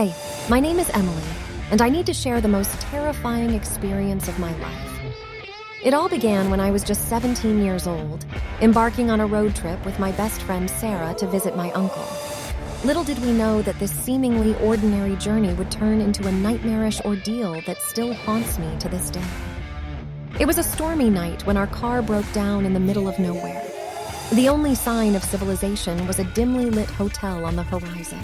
Hey, my name is Emily, and I need to share the most terrifying experience of my life. It all began when I was just 17 years old, embarking on a road trip with my best friend Sarah to visit my uncle. Little did we know that this seemingly ordinary journey would turn into a nightmarish ordeal that still haunts me to this day. It was a stormy night when our car broke down in the middle of nowhere. The only sign of civilization was a dimly lit hotel on the horizon.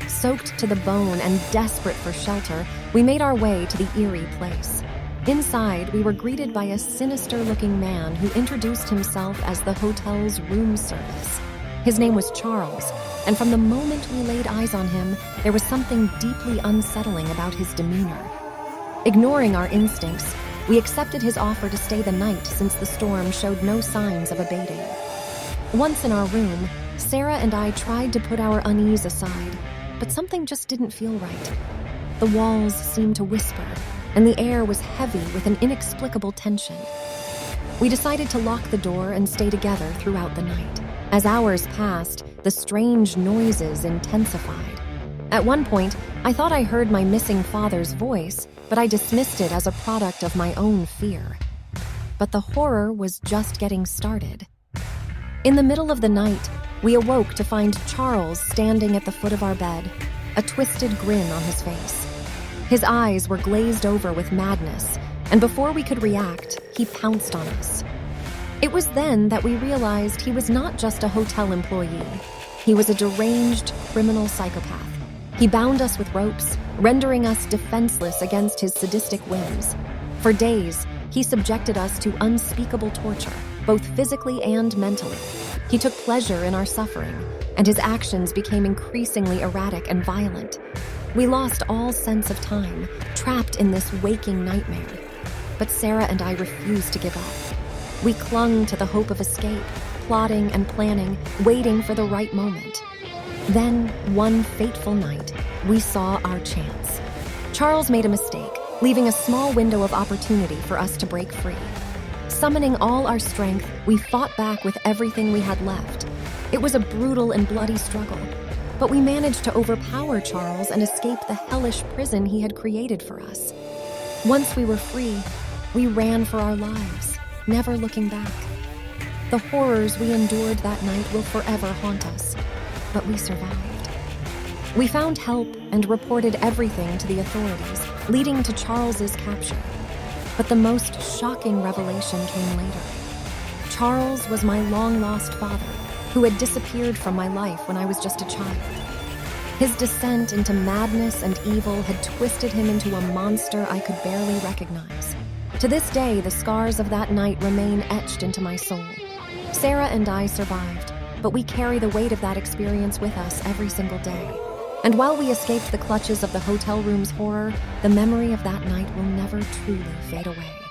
Soaked to the bone and desperate for shelter, we made our way to the eerie place. Inside, we were greeted by a sinister-looking man who introduced himself as the hotel's room service. His name was Charles, and from the moment we laid eyes on him, there was something deeply unsettling about his demeanor. Ignoring our instincts, we accepted his offer to stay the night since the storm showed no signs of abating. Once in our room, Sarah and I tried to put our unease aside, but something just didn't feel right. The walls seemed to whisper, and the air was heavy with an inexplicable tension. We decided to lock the door and stay together throughout the night. As hours passed, the strange noises intensified. At one point, I thought I heard my missing father's voice, but I dismissed it as a product of my own fear. But the horror was just getting started. In the middle of the night, we awoke to find Charles standing at the foot of our bed, a twisted grin on his face. His eyes were glazed over with madness, and before we could react, he pounced on us. It was then that we realized he was not just a hotel employee. He was a deranged criminal psychopath. He bound us with ropes, rendering us defenseless against his sadistic whims. For days, he subjected us to unspeakable torture, both physically and mentally. He took pleasure in our suffering, and his actions became increasingly erratic and violent. We lost all sense of time, trapped in this waking nightmare. But Sarah and I refused to give up. We clung to the hope of escape, plotting and planning, waiting for the right moment. Then, one fateful night, we saw our chance. Charles made a mistake, leaving a small window of opportunity for us to break free. Summoning all our strength, we fought back with everything we had left. It was a brutal and bloody struggle, but we managed to overpower Charles and escape the hellish prison he had created for us. Once we were free, we ran for our lives, never looking back. The horrors we endured that night will forever haunt us, but we survived. We found help and reported everything to the authorities, leading to Charles's capture. But the most shocking revelation came later. Charles was my long-lost father, who had disappeared from my life when I was just a child. His descent into madness and evil had twisted him into a monster I could barely recognize. To this day, the scars of that night remain etched into my soul. Sarah and I survived, but we carry the weight of that experience with us every single day. And while we escaped the clutches of the hotel room's horror, the memory of that night will never truly fade away.